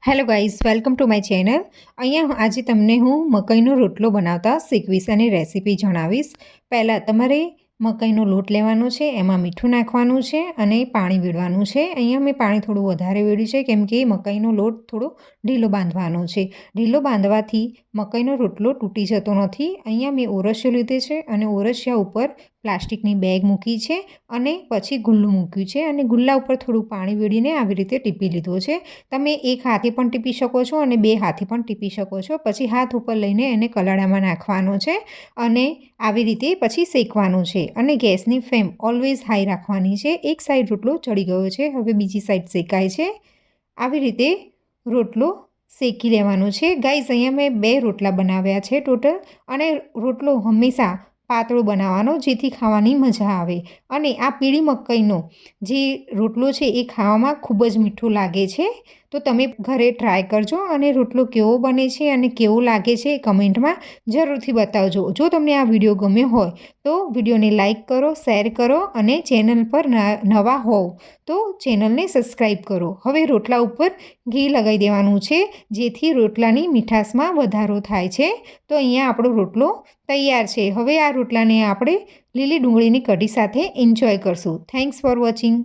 Hello guys, welcome to my channel. અહીંયા આજે તમને હું મકાઈનો રોટલો બનાવતા શીખવીશ અને રેસીપી જણાવીશ. પહેલાં તમારે મકાઈનો લોટ લેવાનો છે, એમાં મીઠું નાખવાનું છે અને પાણી વેડવાનું છે. અહીંયા મેં પાણી થોડું વધારે વેડ્યું છે કેમ કે મકાઈનો લોટ થોડો ઢીલો બાંધવાનો છે. ઢીલો બાંધવાથી મકાઈનો રોટલો તૂટી જતો નથી. અહીંયા મેં ઓરસિયો લીધે છે અને ઓરસિયા ઉપર પ્લાસ્ટિકની બેગ મૂકી છે અને પછી ગુલ્લું મૂક્યું છે અને ગુલ્લા ઉપર થોડું પાણી વેડીને આવી રીતે ટીપી લીધો છે. તમે એક હાથે પણ ટીપી શકો છો અને બે હાથે પણ ટીપી શકો છો. પછી હાથ ઉપર લઈને એને કલાડામાં નાખવાનો છે અને આવી રીતે પછી શેકવાનું છે અને ગેસની ફ્લેમ ઓલવેઝ હાઈ રાખવાની છે. એક સાઈડ રોટલો ચડી ગયો છે, હવે બીજી સાઈડ શેકાય છે. આવી રીતે રોટલો શેકી લેવાનો છે. ગાઈઝ, અહીંયા મેં 2 રોટલા બનાવ્યા છે ટોટલ અને રોટલો હંમેશા પાતળો બનાવવાનો જેથી ખાવાની મજા આવે. અને આ પીળી મકાઈનો જે રોટલો છે એ ખાવામાં ખૂબ જ મીઠું લાગે છે. તો તમે ઘરે ટ્રાય કરજો અને રોટલો કેવો બને છે અને કેવો લાગે છે એ કમેન્ટમાં જરૂરથી બતાવજો. જો તમને આ વિડીયો ગમ્યો હોય તો વિડીયોને લાઇક કરો, શેર કરો અને ચેનલ પર નવા હોવ તો ચેનલને સબસ્ક્રાઈબ કરો. હવે રોટલા ઉપર ઘી લગાવી દેવાનું છે જેથી રોટલાની મીઠાશમાં વધારો થાય છે. તો અહીંયા આપણો રોટલો તૈયાર છે. હવે આ રોટલાને આપણે લીલી ડુંગળીની કઢી સાથે એન્જોય કરશું. Thanks for watching.